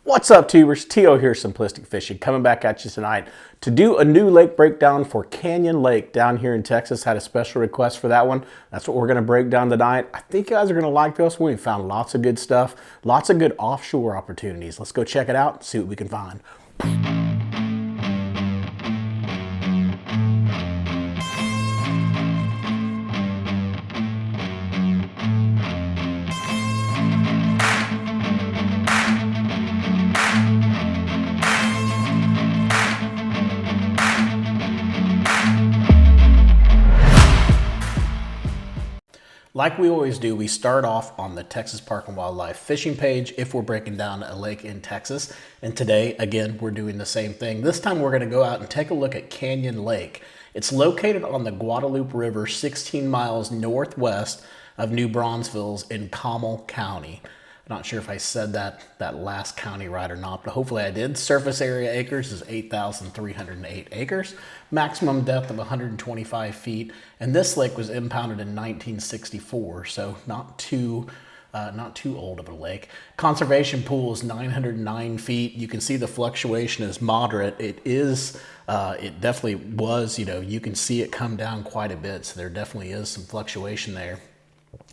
What's up, tubers? T.O. here, Simplistic Fishing, coming back at you tonight to do a new lake breakdown for Canyon Lake down here in Texas. Had a special request for that one. That's what we're going to break down tonight. I think you guys are going to like this one. We found lots of good stuff, lots of good offshore opportunities. Let's go check it out, see what we can find. Like we always do, we start off on the Texas Park and Wildlife fishing page if we're breaking down a lake in Texas. And today, again, we're doing the same thing. This time we're going to go out and take a look at Canyon Lake. It's located on the Guadalupe River, 16 miles northwest of New Braunfels in Comal County. I'm not sure if I said that last county right or not, but hopefully I did. Surface area acres is 8,308 acres. Maximum depth of 125 feet. And this lake was impounded in 1964, so not too old of a lake. Conservation pool is 909 feet. You can see the fluctuation is moderate. It definitely was, you can see it come down quite a bit. So there definitely is some fluctuation there.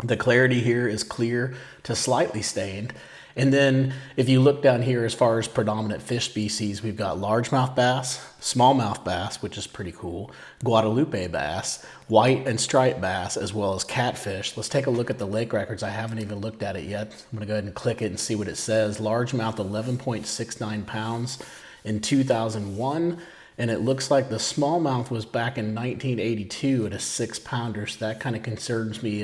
The clarity here is clear to slightly stained. And then if you look down here as far as predominant fish species, we've got largemouth bass, smallmouth bass, which is pretty cool, Guadalupe bass, white and striped bass, as well as catfish. Let's take a look at the lake records. I haven't even looked at it yet. I'm gonna go ahead and click it and see what it says. Largemouth 11.69 pounds in 2001. And it looks like the smallmouth was back in 1982 at a 6-pounder. So that kind of concerns me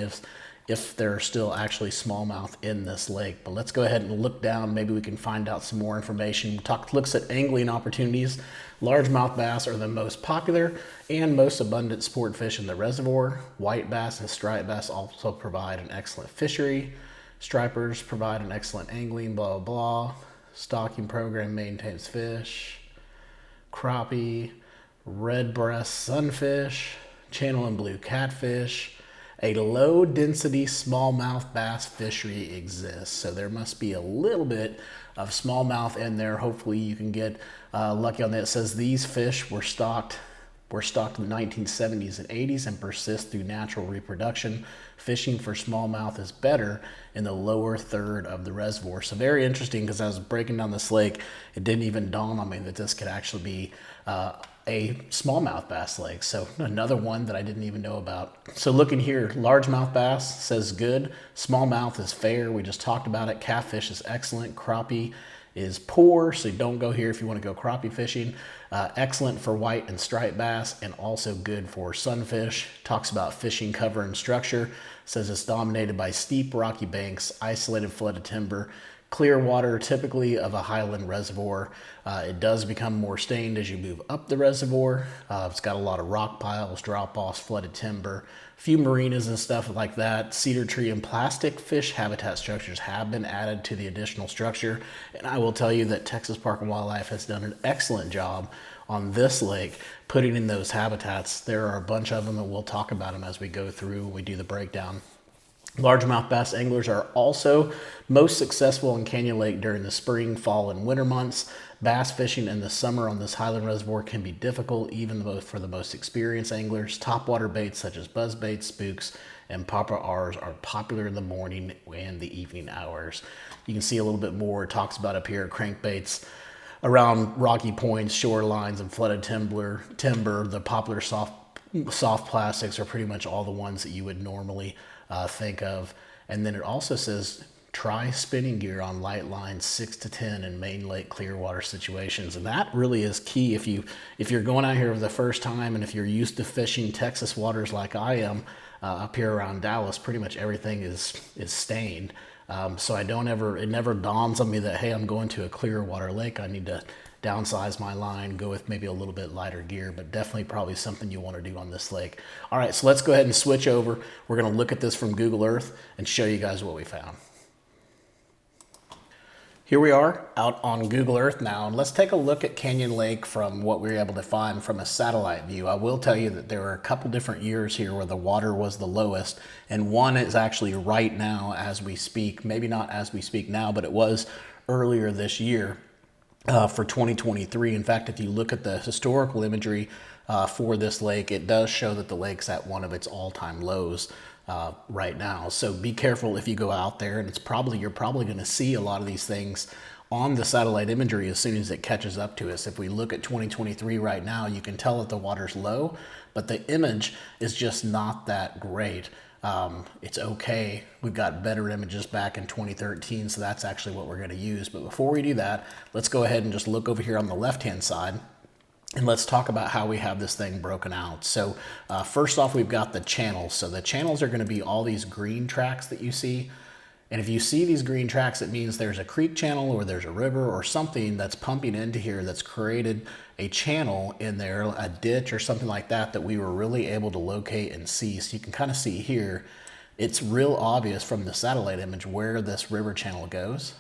if there are still actually smallmouth in this lake. But let's go ahead and look down. Maybe we can find out some more information. Looks at angling opportunities. Largemouth bass are the most popular and most abundant sport fish in the reservoir. White bass and striped bass also provide an excellent fishery. Stripers provide an excellent angling, blah, blah, blah. Stocking program maintains fish. Crappie, red breast sunfish, channel and blue catfish. A low density smallmouth bass fishery exists. So there must be a little bit of smallmouth in there. Hopefully you can get lucky on that. It says these fish were stocked in the 1970s and 80s and persist through natural reproduction. Fishing for smallmouth is better in the lower third of the reservoir. So very interesting, because as I was breaking down this lake, it didn't even dawn on me that this could actually be a smallmouth bass lake. So another one that I didn't even know about. So looking here, largemouth bass says good. Smallmouth is fair. We just talked about it. Catfish is excellent. Crappie is poor, so don't go here if you want to go crappie fishing. Excellent for white and striped bass, and also good for sunfish. Talks about fishing cover and structure. Says it's dominated by steep rocky banks, isolated flooded timber, clear water, typically of a highland reservoir. It does become more stained as you move up the reservoir. It's got a lot of rock piles, drop-offs, flooded timber, a few marinas and stuff like that. Cedar tree and plastic fish habitat structures have been added to the additional structure. And I will tell you that Texas Park and Wildlife has done an excellent job on this lake putting in those habitats. There are a bunch of them, and we'll talk about them as we go through, we do the breakdown. Largemouth bass anglers are also most successful in Canyon Lake during the spring, fall, and winter months. Bass fishing in the summer on this highland reservoir can be difficult, even for the most experienced anglers. Topwater baits such as buzzbaits, spooks, and popper R's are popular in the morning and the evening hours. You can see a little bit more. It talks about up here crankbaits around rocky points, shorelines, and flooded timber. The popular soft plastics are pretty much all the ones that you would normally think of. And then it also says try spinning gear on light lines 6 to 10 in main lake clearwater situations. And that really is key if you're going out here for the first time, and if you're used to fishing Texas waters like I am, up here around Dallas, pretty much everything is stained. So it never dawns on me that, hey, I'm going to a clear water lake, I need to downsize my line, go with maybe a little bit lighter gear, but definitely probably something you want to do on this lake. All right, so let's go ahead and switch over. We're going to look at this from Google Earth and show you guys what we found. Here we are out on Google Earth now, and let's take a look at Canyon Lake from what we were able to find from a satellite view. I will tell you that there are a couple different years here where the water was the lowest, and one is actually right now as we speak. Maybe not as we speak now, but it was earlier this year for 2023. In fact, if you look at the historical imagery for this lake, it does show that the lake's at one of its all-time lows right now. So be careful if you go out there, and you're probably going to see a lot of these things on the satellite imagery as soon as it catches up to us. If we look at 2023 right now, you can tell that the water's low, but the image is just not that great. It's okay. We've got better images back in 2013, so that's actually what we're going to use. But before we do that, let's go ahead and just look over here on the left-hand side, and let's talk about how we have this thing broken out. So first off, we've got the channels. So the channels are going to be all these green tracks that you see. And if you see these green tracks, it means there's a creek channel or there's a river or something that's pumping into here that's created a channel in there, a ditch or something like that, that we were really able to locate and see. So you can kind of see here, it's real obvious from the satellite image where this river channel goes.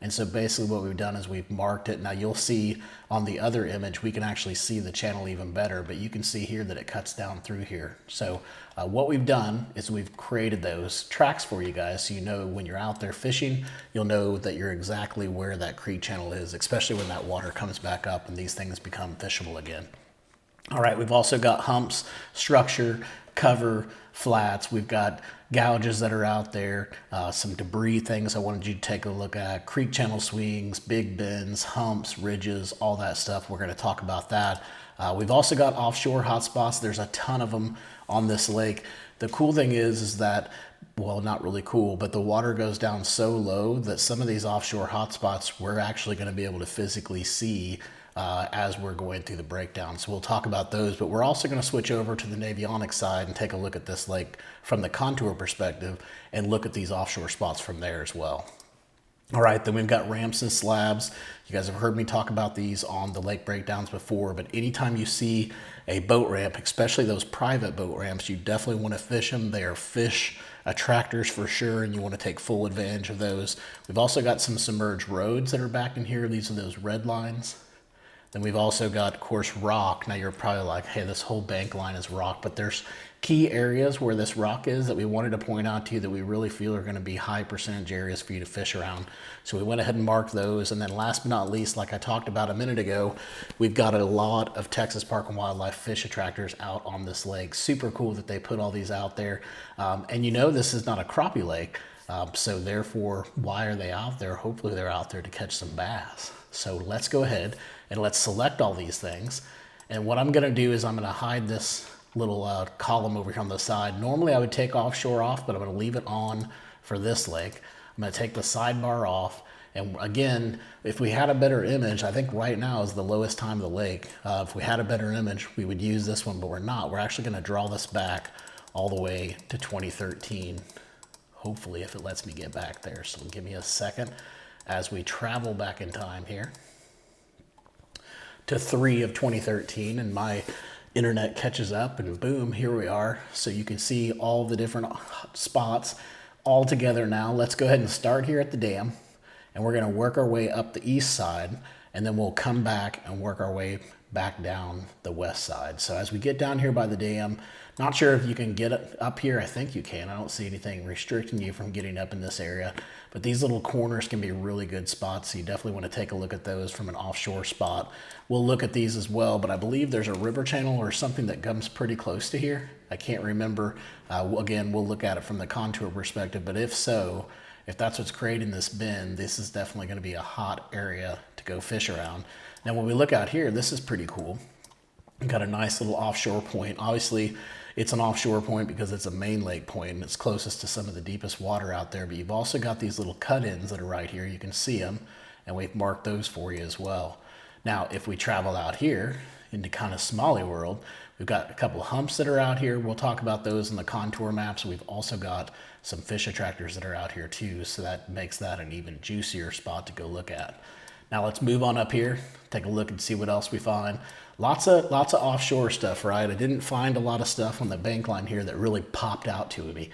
And so basically what we've done is we've marked it. Now you'll see on the other image, we can actually see the channel even better, but you can see here that it cuts down through here. So what we've done is we've created those tracks for you guys, so you know when you're out there fishing, you'll know that you're exactly where that creek channel is, especially when that water comes back up and these things become fishable again. All right, we've also got humps, structure, cover, flats. We've got gouges that are out there, some debris things I wanted you to take a look at, creek channel swings, big bends, humps, ridges, all that stuff. We're going to talk about that. We've also got offshore hotspots. There's a ton of them on this lake. The cool thing is that, well, not really cool, but the water goes down so low that some of these offshore hotspots we're actually going to be able to physically see as we're going through the breakdown. So we'll talk about those, but we're also going to switch over to the navionics side and take a look at this lake from the contour perspective and look at these offshore spots from there as well. All right, then we've got ramps and slabs. You guys have heard me talk about these on the lake breakdowns before, but anytime you see a boat ramp, especially those private boat ramps, you definitely want to fish them. They are fish attractors for sure, and you want to take full advantage of those. We've also got some submerged roads that are back in here. These are those red lines. Then we've also got, of course, rock. Now you're probably like, hey, this whole bank line is rock, but there's key areas where this rock is that we wanted to point out to you that we really feel are going to be high percentage areas for you to fish around. So we went ahead and marked those. And then last but not least, like I talked about a minute ago, we've got a lot of Texas Park and Wildlife fish attractors out on this lake. Super cool that they put all these out there. And you know, this is not a crappie lake. So therefore, why are they out there? Hopefully they're out there to catch some bass. So let's go ahead and let's select all these things. And what I'm going to do is I'm going to hide this little column over here on the side. Normally I would take offshore off, but I'm going to leave it on for this lake. I'm going to take the sidebar off. And again, if we had a better image, I think right now is the lowest time of the lake. If we had a better image, we would use this one, but we're not. We're actually going to draw this back all the way to 2013. Hopefully, if it lets me get back there. So give me a second as we travel back in time here to 3 of 2013, and my internet catches up, and boom, here we are. So you can see all the different spots all together now. Let's go ahead and start here at the dam, and we're going to work our way up the east side, and then we'll come back and work our way back down the west side. So as we get down here by the dam, not sure if you can get up here. I think you can. I don't see anything restricting you from getting up in this area, but these little corners can be really good spots. So you definitely want to take a look at those from an offshore spot. We'll look at these as well, but I believe there's a river channel or something that comes pretty close to here. I can't remember. Again, we'll look at it from the contour perspective, but if so, if that's what's creating this bend, this is definitely going to be a hot area to go fish around. Now, when we look out here, this is pretty cool. We've got a nice little offshore point. Obviously, it's an offshore point because it's a main lake point and it's closest to some of the deepest water out there, but you've also got these little cut-ins that are right here. You can see them, and we've marked those for you as well. Now, if we travel out here into kind of Smalley World, we've got a couple of humps that are out here. We'll talk about those in the contour maps. We've also got some fish attractors that are out here too, so that makes that an even juicier spot to go look at. Now let's move on up here, take a look and see what else we find. Lots of offshore stuff, right? I didn't find a lot of stuff on the bank line here that really popped out to me.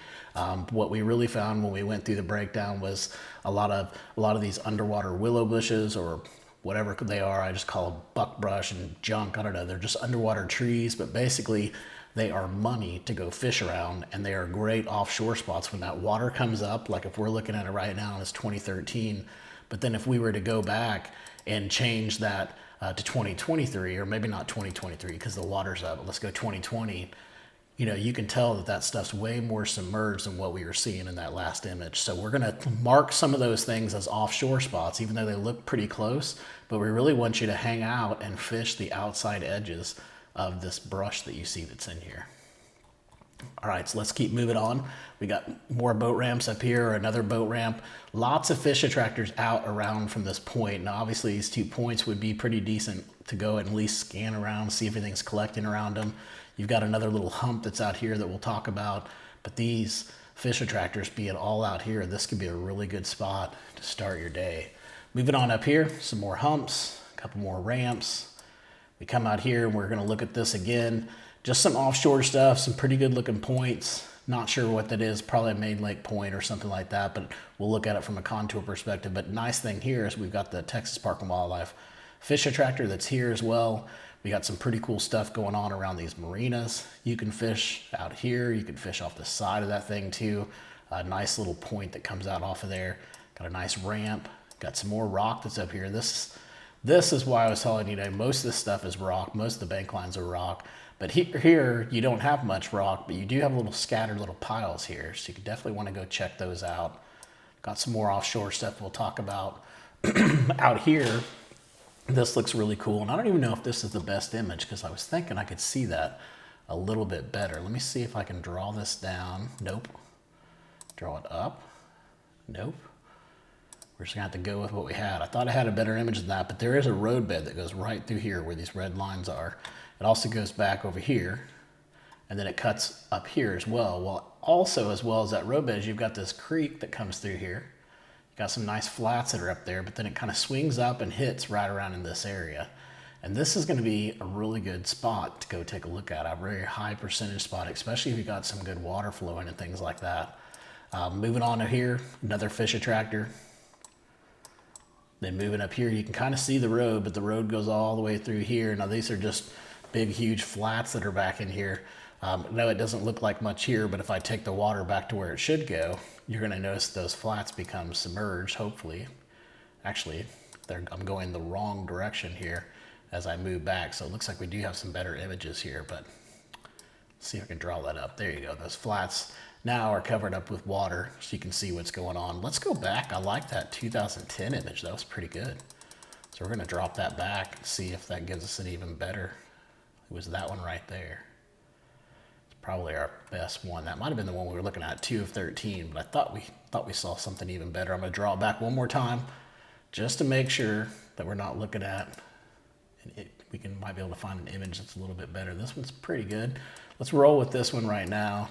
What we really found when we went through the breakdown was a lot of these underwater willow bushes, or whatever they are. I just call them buckbrush and junk. I don't know. They're just underwater trees, but basically they are money to go fish around, and they are great offshore spots when that water comes up. Like if we're looking at it right now and it's 2013, But then if we were to go back and change that to 2023, or maybe not 2023 because the water's up, but let's go 2020, you know, you can tell that that stuff's way more submerged than what we were seeing in that last image. So we're gonna mark some of those things as offshore spots, even though they look pretty close, but we really want you to hang out and fish the outside edges of this brush that you see that's in here. All right, so let's keep moving on. We got more boat ramps up here, another boat ramp. Lots of fish attractors out around from this point. Now, obviously, these 2 points would be pretty decent to go and at least scan around, see if anything's collecting around them. You've got another little hump that's out here that we'll talk about. But these fish attractors being all out here, this could be a really good spot to start your day. Moving on up here, some more humps, a couple more ramps. We come out here and we're going to look at this again. Just some offshore stuff, some pretty good looking points. Not sure what that is, probably a main lake point or something like that, but we'll look at it from a contour perspective. But nice thing here is we've got the Texas Park and Wildlife fish attractor that's here as well. We got some pretty cool stuff going on around these marinas. You can fish out here. You can fish off the side of that thing too. A nice little point that comes out off of there. Got a nice ramp. Got some more rock that's up here. This is why I was telling you today, most of this stuff is rock. Most of the bank lines are rock. But here you don't have much rock, but you do have little scattered little piles here. So you could definitely want to go check those out. Got some more offshore stuff we'll talk about. Out here, this looks really cool. And I don't even know if this is the best image because I was thinking I could see that a little bit better. Let me see if I can draw this down. Nope. Draw it up. Nope. We're just gonna have to go with what we had. I thought I had a better image than that, but there is a roadbed that goes right through here where these red lines are. It also goes back over here, and then it cuts up here as well. Well, also as well as that roadbed, you've got this creek that comes through here. You've got some nice flats that are up there, but then it kind of swings up and hits right around in this area. And this is gonna be a really good spot to go take a look at, a very high percentage spot, especially if you got some good water flowing and things like that. Moving on to here, another fish attractor. Then moving up here, you can kind of see the road, but the road goes all the way through here. Now these are just big, huge flats that are back in here. No, it doesn't look like much here, but if I take the water back to where it should go, you're gonna notice those flats become submerged, hopefully. Actually, I'm going the wrong direction here as I move back. So it looks like we do have some better images here, but let's see if I can draw that up. There you go. Those flats now are covered up with water so you can see what's going on. Let's go back. I like that 2010 image. That was pretty good. So we're gonna drop that back and see if that gives us an even better. It was that one right there. It's probably our best one. That might have been the one we were looking at, 2 of 13, but I thought we saw something even better. I'm gonna draw it back one more time just to make sure that we're not looking at, we might be able to find an image that's a little bit better. This one's pretty good. Let's roll with this one right now.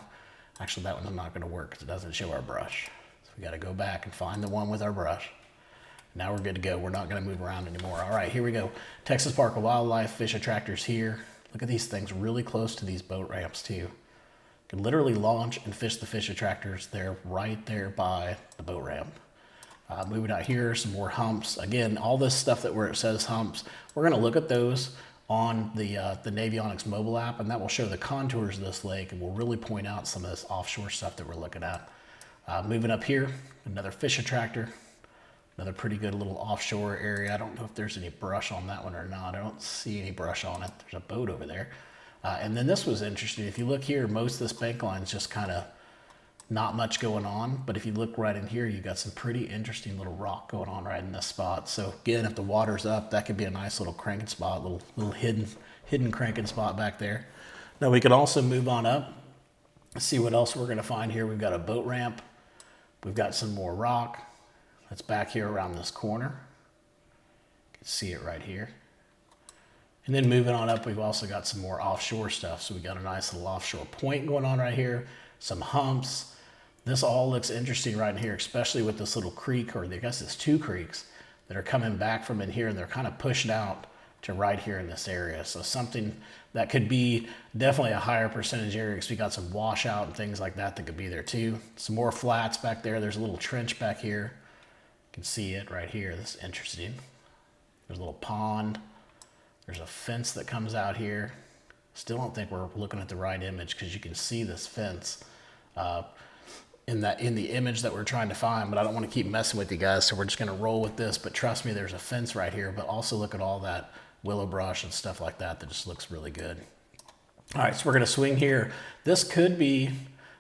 Actually, that one's not gonna work because it doesn't show our brush. So we gotta go back and find the one with our brush. Now we're good to go. We're not gonna move around anymore. All right, here we go. Texas Park and Wildlife fish attractors here. Look at these things really close to these boat ramps too. You can literally launch and fish the fish attractors. They're right there by the boat ramp. Moving out here, some more humps. Again, all this stuff where it says humps, we're gonna look at those on the Navionics mobile app, and that will show the contours of this lake and will really point out some of this offshore stuff that we're looking at. Moving up here, another fish attractor. Another pretty good little offshore area. I don't know if there's any brush on that one or not. I don't see any brush on it. There's a boat over there. And then this was interesting. If you look here, most of this bank line is just kind of not much going on. But if you look right in here, you got some pretty interesting little rock going on right in this spot. So again, if the water's up, that could be a nice little cranking spot, little hidden cranking spot back there. Now we can also move on up. Let's see what else we're gonna find here. We've got a boat ramp. We've got some more rock. That's back here around this corner. You can see it right here. And then moving on up, we've also got some more offshore stuff. So we got a nice little offshore point going on right here, some humps. This all looks interesting right in here, especially with this little creek, or I guess it's 2 creeks that are coming back from in here, and they're kind of pushed out to right here in this area. So something that could be definitely a higher percentage area, because we got some washout and things like that that could be there too. Some more flats back there. There's a little trench back here. You can see it right here. This is interesting. There's a little pond. There's a fence that comes out here. Still don't think we're looking at the right image because you can see this fence in the image that we're trying to find, but I don't want to keep messing with you guys, so we're just going to roll with this. But trust me, there's a fence right here, but also look at all that willow brush and stuff like that just looks really good. All right, so we're going to swing here. This could be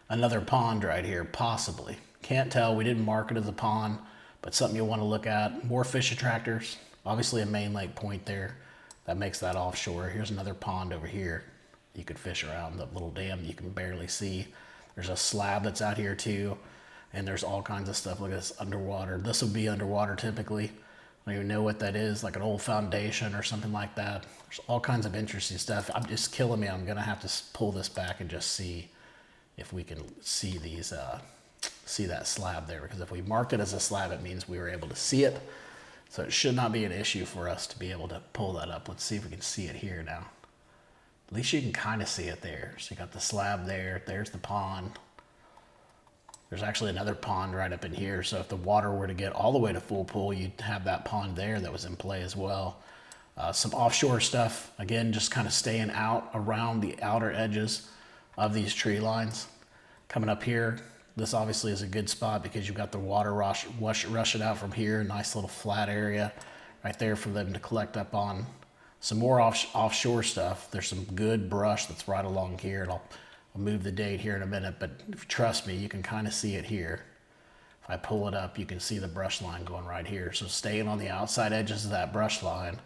another pond right here, possibly. Can't tell. We didn't mark it as a pond, but something you'll want to look at. More fish attractors. Obviously a main lake point there. That makes that offshore. Here's another pond over here. You could fish around the little dam you can barely see. There's a slab that's out here too. And there's all kinds of stuff. Look at this underwater. This will be underwater typically. I don't even know what that is, like an old foundation or something like that. There's all kinds of interesting stuff. I'm just killing me. I'm gonna have to pull this back and just see if we can see these, see that slab there. Because if we marked it as a slab, it means we were able to see it. So it should not be an issue for us to be able to pull that up. Let's see if we can see it here now. At least you can kind of see it there. So you got the slab there. There's the pond. There's actually another pond right up in here. So if the water were to get all the way to full pool, you'd have that pond there that was in play as well. Some offshore stuff, again, just kind of staying out around the outer edges of these tree lines. Coming up here, this obviously is a good spot because you've got the water rushing out from here. Nice little flat area right there for them to collect up on. Some more offshore stuff. There's some good brush that's right along here, and I'll move the date here in a minute, but trust me, you can kind of see it here. If I pull it up, you can see the brush line going right here. So staying on the outside edges of that brush line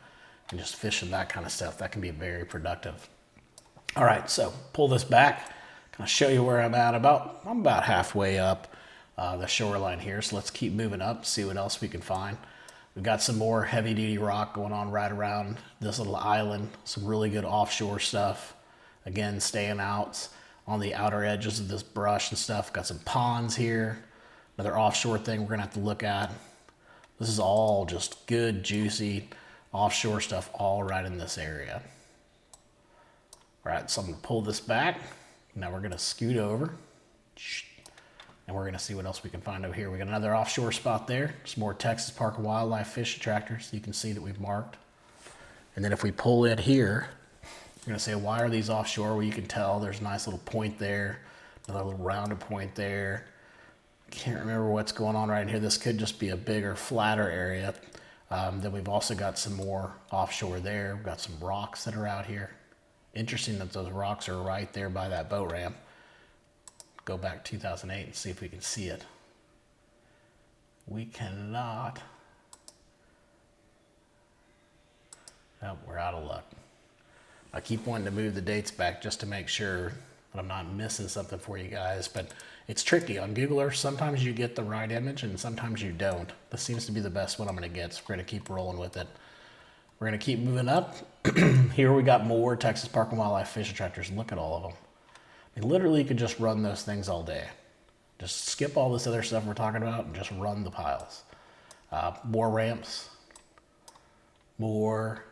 and just fishing that kind of stuff, that can be very productive. All right, so pull this back. Kind of show you where I'm at. I'm about halfway up the shoreline here, so let's keep moving up, see what else we can find. We've got some more heavy duty rock going on right around this little island. Some really good offshore stuff. Again, staying out on the outer edges of this brush and stuff. Got some ponds here. Another offshore thing we're gonna have to look at. This is all just good, juicy offshore stuff all right in this area. All right, so I'm gonna pull this back. Now we're gonna scoot over. And we're gonna see what else we can find over here. We got another offshore spot there. Some more Texas Park and Wildlife fish attractors. You can see that we've marked. And then if we pull in here, you're gonna say, why are these offshore? Well, you can tell there's a nice little point there, another little rounded point there. Can't remember what's going on right here. This could just be a bigger, flatter area. Then we've also got some more offshore there. We've got some rocks that are out here. Interesting that those rocks are right there by that boat ramp. Go back 2008 and see if we can see it. We cannot. Oh, we're out of luck. I keep wanting to move the dates back just to make sure that I'm not missing something for you guys, but it's tricky. On Google Earth, sometimes you get the right image and sometimes you don't. This seems to be the best one I'm gonna get, so we're gonna keep rolling with it. We're gonna keep moving up. Here we got more Texas Park and Wildlife fish attractors. Look at all of them. I mean, literally, you could just run those things all day. Just skip all this other stuff we're talking about and just run the piles. More ramps. More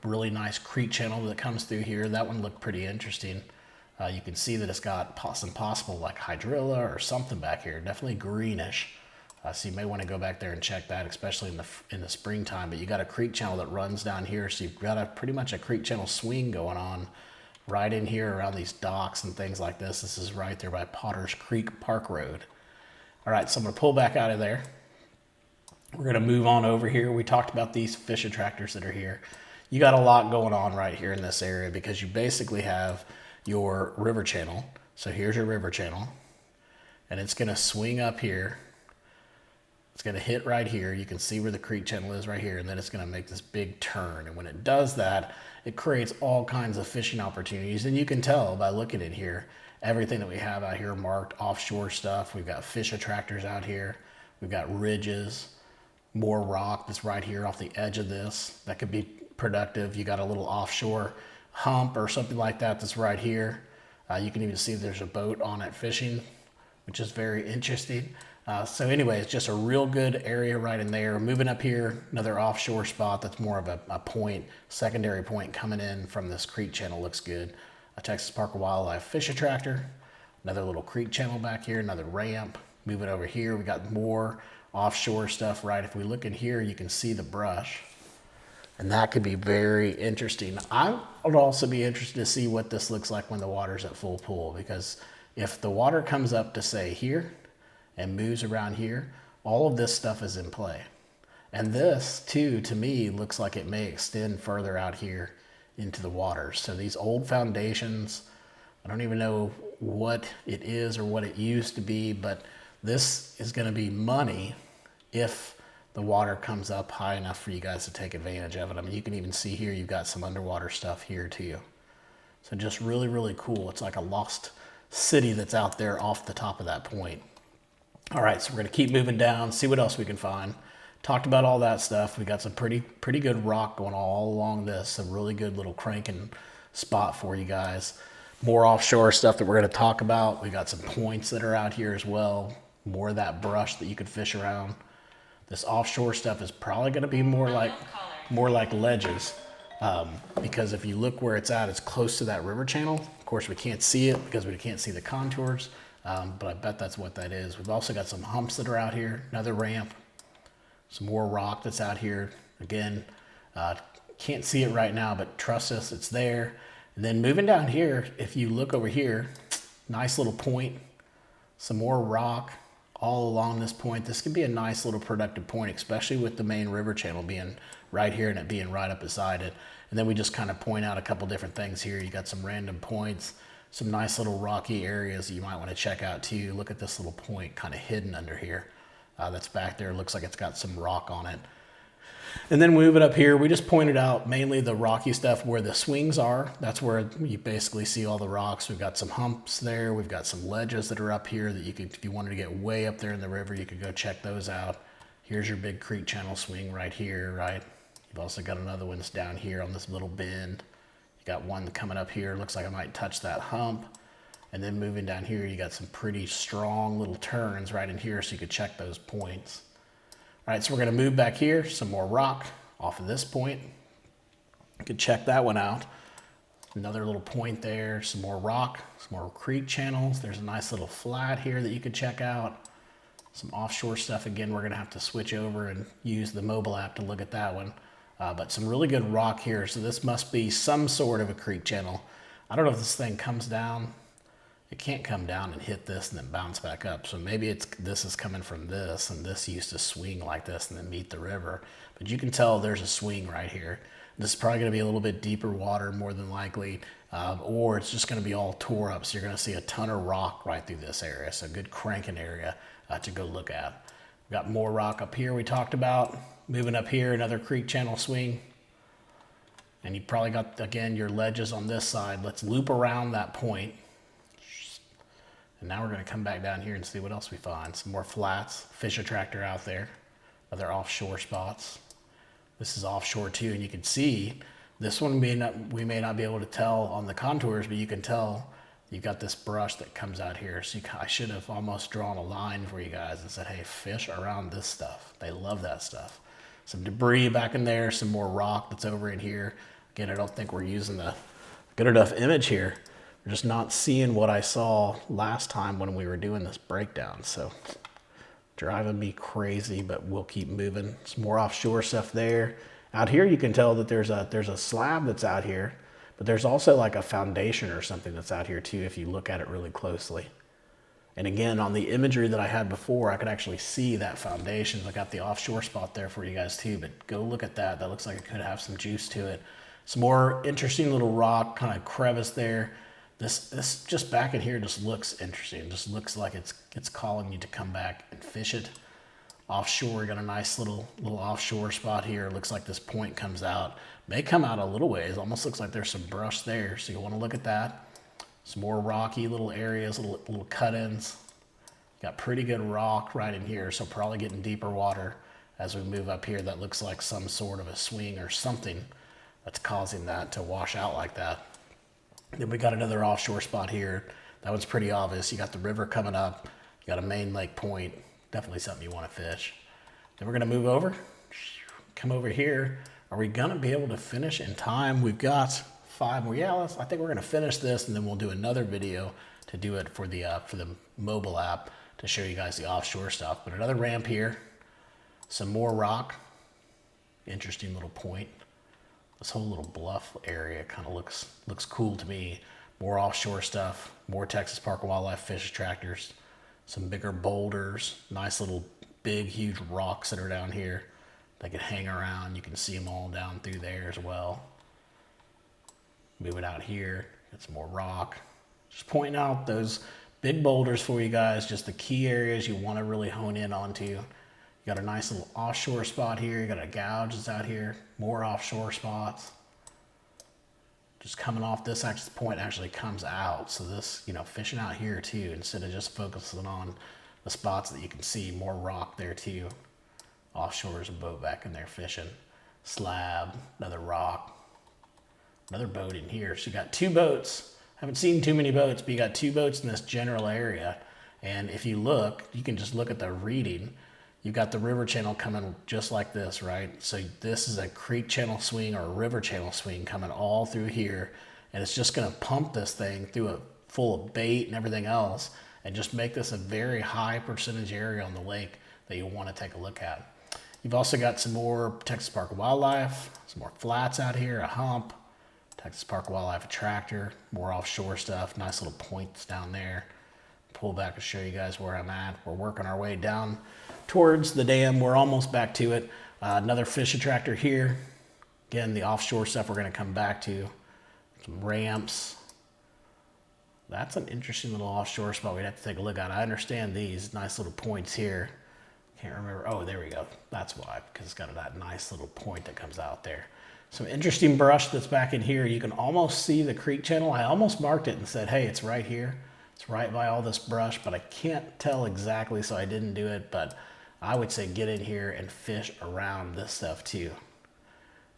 really nice creek channel that comes through here. That one looked pretty interesting. You can see that it's got some possible like hydrilla or something back here. Definitely greenish. So you may want to go back there and check that, especially in the springtime. But you got a creek channel that runs down here, so you've got pretty much a creek channel swing going on right in here around these docks and things like this. This is right there by Potter's Creek Park Road. All right, so I'm gonna pull back out of there. We're gonna move on over here. We talked about these fish attractors that are here. You got a lot going on right here in this area because you basically have your river channel. So here's your river channel, and it's gonna swing up here. It's gonna hit right here. You can see where the creek channel is right here, and then it's gonna make this big turn. And when it does that, it creates all kinds of fishing opportunities. And you can tell by looking at here, everything that we have out here marked offshore stuff. We've got fish attractors out here. We've got ridges, more rock that's right here off the edge of this. That could be productive. You got a little offshore hump or something like that that's right here. You can even see there's a boat on it fishing, which is very interesting. So anyway, it's just a real good area right in there. Moving up here, another offshore spot that's more of a point, secondary point coming in from this creek channel. Looks good. A Texas Park and Wildlife fish attractor. Another little creek channel back here, another ramp. Moving over here, we got more offshore stuff, right? If we look in here, you can see the brush. And that could be very interesting. I would also be interested to see what this looks like when the water's at full pool, because if the water comes up to say here, and moves around here, all of this stuff is in play. And this too, to me, looks like it may extend further out here into the water. So these old foundations, I don't even know what it is or what it used to be, but this is going to be money if the water comes up high enough for you guys to take advantage of it. I mean, you can even see here, you've got some underwater stuff here too. So just really, really cool. It's like a lost city that's out there off the top of that point. All right, so we're going to keep moving down, see what else we can find. Talked about all that stuff. We got some pretty good rock going all along this. A really good little cranking spot for you guys. More offshore stuff that we're going to talk about. We got some points that are out here as well. More of that brush that you could fish around. This offshore stuff is probably going to be more like ledges, because if you look where it's at, it's close to that river channel. Of course, we can't see it because we can't see the contours, but I bet that's what that is. We've also got some humps that are out here. Another ramp. Some more rock that's out here. Again, can't see it right now, but trust us, it's there. And then moving down here, if you look over here, nice little point, some more rock all along this point. This could be a nice little productive point, especially with the main river channel being right here and it being right up beside it. And then we just kind of point out a couple different things here. You got some random points, some nice little rocky areas that you might want to check out too. Look at this little point kind of hidden under here. That's back there. Looks like it's got some rock on it. And then move it up here. We just pointed out mainly the rocky stuff where the swings are. That's where you basically see all the rocks. We've got some humps there. We've got some ledges that are up here that you could, if you wanted to get way up there in the river, you could go check those out. Here's your big creek channel swing right here, right? You've also got another one that's down here on this little bend. You got one coming up here. Looks like I might touch that hump. And then moving down here, you got some pretty strong little turns right in here so you could check those points. All right, so we're gonna move back here, some more rock off of this point. You could check that one out. Another little point there, some more rock, some more creek channels. There's a nice little flat here that you could check out. Some offshore stuff. Again, we're gonna have to switch over and use the mobile app to look at that one. But some really good rock here. So this must be some sort of a creek channel. I don't know if this thing comes down. It can't come down and hit this and then bounce back up. So maybe this is coming from this, and this used to swing like this and then meet the river. But you can tell there's a swing right here. This is probably going to be a little bit deeper water more than likely, or it's just going to be all tore up. So you're going to see a ton of rock right through this area. So good cranking area to go look at. We've got more rock up here we talked about. Moving up here, another creek channel swing. And you probably got, again, your ledges on this side. Let's loop around that point. And now we're going to come back down here and see what else we find. Some more flats, fish attractor out there, other offshore spots. This is offshore too, and you can see this one we may not be able to tell on the contours, but you can tell you've got this brush that comes out here. So I should have almost drawn a line for you guys and said, hey, fish around this stuff. They love that stuff. Some debris back in there, some more rock that's over in here. Again, I don't think we're using the good enough image here. Just not seeing what I saw last time when we were doing this breakdown. So driving me crazy, but we'll keep moving. Some more offshore stuff there. Out here, you can tell that there's a slab that's out here, but there's also like a foundation or something that's out here too, if you look at it really closely. And again, on the imagery that I had before, I could actually see that foundation. I got the offshore spot there for you guys too, but go look at that. That looks like it could have some juice to it. Some more interesting little rock, kind of crevice there. This just back in here just looks interesting. It just looks like it's calling you to come back and fish it. Offshore, we got a nice little offshore spot here. It looks like this point comes out. May come out a little ways. Almost looks like there's some brush there. So you want to look at that. Some more rocky little areas, little cut-ins. Got pretty good rock right in here. So probably getting deeper water as we move up here. That looks like some sort of a swing or something that's causing that to wash out like that. Then we got another offshore spot here. That one's pretty obvious. You got the river coming up. You got a main lake point. Definitely something you want to fish. Then we're going to move over. Come over here. Are we going to be able to finish in time? We've got 5 more. Yeah, I think we're going to finish this, and then we'll do another video to do it for the mobile app to show you guys the offshore stuff. But another ramp here. Some more rock. Interesting little point. This whole little bluff area kind of looks cool to me. More offshore stuff, more Texas Park and Wildlife fish attractors, Some bigger boulders, nice little big, huge rocks that are down here. They could hang around. You can see them all down through there as well. Moving out here, get some more rock. Just pointing out those big boulders for you guys, just the key areas you want to really hone in onto. You got a nice little offshore spot here. You got a gouge that's out here. More offshore spots. Just coming off this point actually comes out. So this, fishing out here too, instead of just focusing on the spots that you can see, more rock there too. Offshore is a boat back in there fishing. Slab, another rock. Another boat in here. So you got two boats. Haven't seen too many boats, but you got two boats in this general area. And if you look, you can just look at the reading. You've got the river channel coming just like this, right? So this is a creek channel swing or a river channel swing coming all through here. And it's just going to pump this thing through it full of bait and everything else and just make this a very high percentage area on the lake that you'll want to take a look at. You've also got some more Texas Park wildlife, some more flats out here, a hump, Texas Park Wildlife Attractor, more offshore stuff, nice little points down there. Pull back and show you guys where I'm at. We're working our way down towards the dam. We're almost back to it. Another fish attractor here. Again, the offshore stuff we're going to come back to. Some ramps. That's an interesting little offshore spot we'd have to take a look at. I understand these nice little points here. Can't remember. Oh, there we go. That's why, because it's got that nice little point that comes out there. Some interesting brush that's back in here. You can almost see the creek channel. I almost marked it and said, hey, it's right here. It's right by all this brush, but I can't tell exactly, so I didn't do it. But I would say get in here and fish around this stuff too.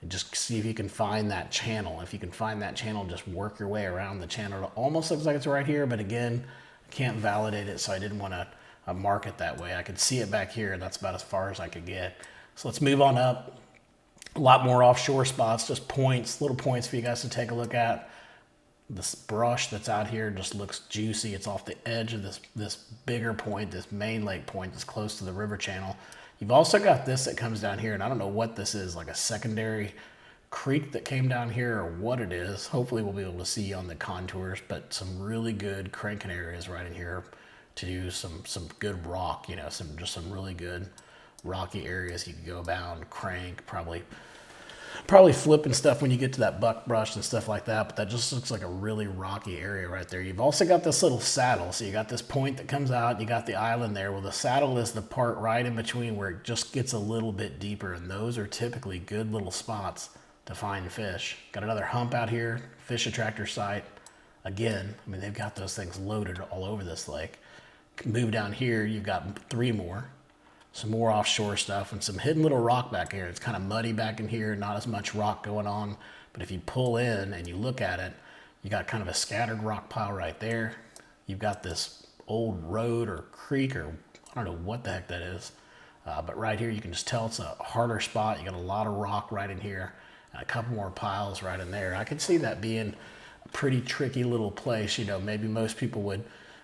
And just see if you can find that channel. If you can find that channel, just work your way around the channel. It almost looks like it's right here, but again, I can't validate it, so I didn't want to mark it that way. I could see it back here, and that's about as far as I could get. So let's move on up. A lot more offshore spots, just points, little points for you guys to take a look at. This brush that's out here just looks juicy. It's off the edge of this bigger point, this main lake point that's close to the river channel. You've also got this that comes down here, and I don't know what this is, like a secondary creek that came down here or what it is. Hopefully we'll be able to see on the contours, but some really good cranking areas right in here to do some good rock, some really good rocky areas you can go bound, crank, probably flipping stuff when you get to that buck brush and stuff like that, but that just looks like a really rocky area right there. You've also got this little saddle. So you got this point that comes out, you got the island there. Well, the saddle is the part right in between where it just gets a little bit deeper, and those are typically good little spots to find fish. Got another hump out here, fish attractor site. Again, I mean, they've got those things loaded all over this lake. Move down here, you've got three more. Some more offshore stuff and some hidden little rock back here. It's kind of muddy back in here, not as much rock going on. But if you pull in and you look at it, you got kind of a scattered rock pile right there. You've got this old road or creek, or I don't know what the heck that is. But right here, you can just tell it's a harder spot. You got a lot of rock right in here and a couple more piles right in there. I could see that being a pretty tricky little place. Maybe most people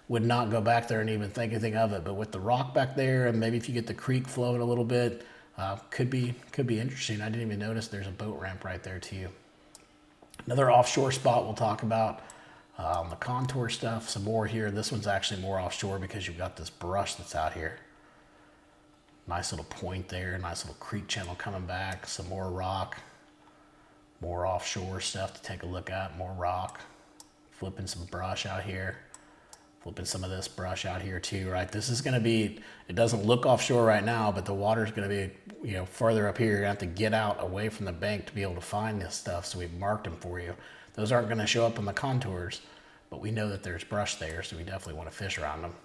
would not go back there and even think anything of it. But with the rock back there, and maybe if you get the creek flowing a little bit, could be interesting. I didn't even notice there's a boat ramp right there too. Another offshore spot we'll talk about on the contour stuff. Some more here. This one's actually more offshore because you've got this brush that's out here. Nice little point there. Nice little creek channel coming back. Some more rock. More offshore stuff to take a look at. More rock. Flipping some brush out here. Flipping some of this brush out here too, right? This is going to be, it doesn't look offshore right now, but the water's going to be, further up here. You're going to have to get out away from the bank to be able to find this stuff. So we've marked them for you. Those aren't going to show up on the contours, but we know that there's brush there, so we definitely want to fish around them.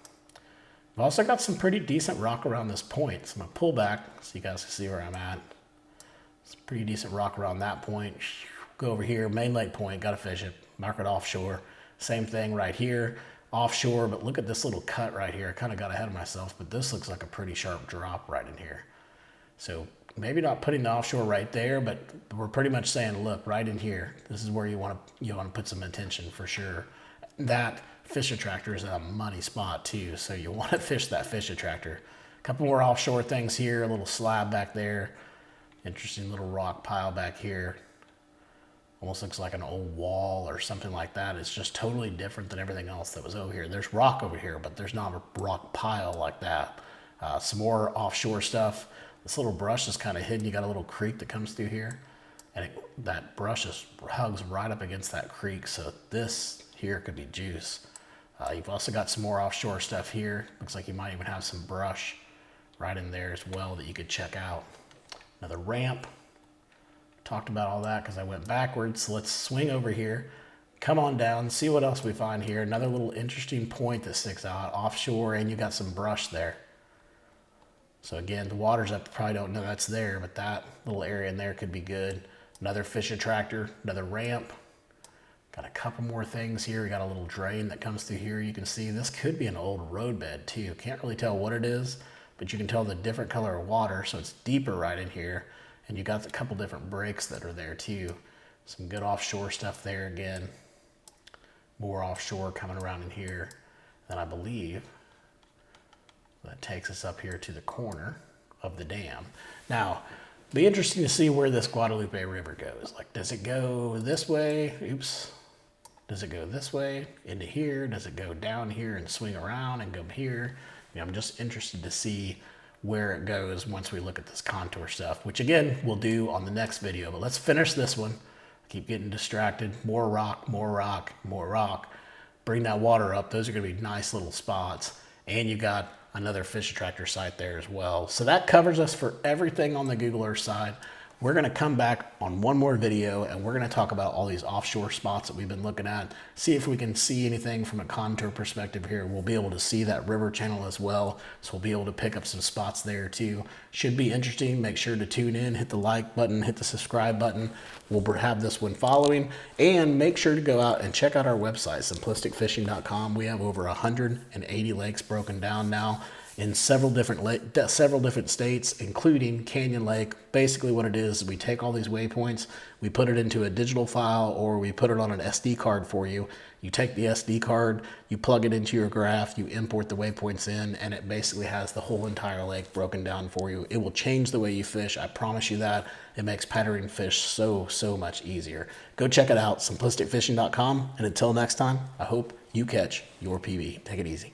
We've also got some pretty decent rock around this point. So I'm going to pull back so you guys can see where I'm at. It's pretty decent rock around that point. Go over here, main lake point, got to fish it. Mark it offshore. Same thing right here. Offshore, but look at this little cut right here. I kind of got ahead of myself, but this looks like a pretty sharp drop right in here. So maybe not putting the offshore right there, but we're pretty much saying, look, right in here, this is where you want to put some attention for sure. That fish attractor is a money spot too, so you want to fish that fish attractor. A couple more offshore things here, a little slab back there, interesting little rock pile back here. Almost looks like an old wall or something like that. It's just totally different than everything else that was over here. There's rock over here, but there's not a rock pile like that. Some more offshore stuff. This little brush is kind of hidden. You got a little creek that comes through here, and that brush just hugs right up against that creek. So this here could be juice. You've also got some more offshore stuff here. Looks like you might even have some brush right in there as well that you could check out. Another ramp. Talked about all that because I went backwards. So let's swing over here, come on down, see what else we find here. Another little interesting point that sticks out offshore, and you got some brush there. So again, the water's up, probably don't know that's there, but that little area in there could be good. Another fish attractor, another ramp. Got a couple more things here. We got a little drain that comes through here. You can see this could be an old roadbed too. Can't really tell what it is, but you can tell the different color of water, so it's deeper right in here. And you got a couple different breaks that are there too. Some good offshore stuff there again. More offshore coming around in here. Then I believe that takes us up here to the corner of the dam. Now, be interesting to see where this Guadalupe River goes. Like, does it go this way? Oops. Does it go this way into here? Does it go down here and swing around and go here? I'm just interested to see where it goes once we look at this contour stuff, which again, we'll do on the next video. But let's finish this one. I keep getting distracted. More rock, more rock, more rock. Bring that water up. Those are gonna be nice little spots. And you got another fish attractor site there as well. So that covers us for everything on the Google Earth side. We're gonna come back on one more video and we're gonna talk about all these offshore spots that we've been looking at, see if we can see anything from a contour perspective here. We'll be able to see that river channel as well, so we'll be able to pick up some spots there too. Should be interesting. Make sure to tune in, hit the like button, hit the subscribe button. We'll have this one following, and make sure to go out and check out our website, simplisticfishing.com. We have over 180 lakes broken down now in several different states, including Canyon Lake. Basically what it is, we take all these waypoints, we put it into a digital file, or we put it on an SD card for you. You take the SD card, you plug it into your graph, you import the waypoints in, and it basically has the whole entire lake broken down for you. It will change the way you fish, I promise you that. It makes patterning fish so much easier. Go check it out, simplisticfishing.com, and until next time, I hope you catch your PB. Take it easy.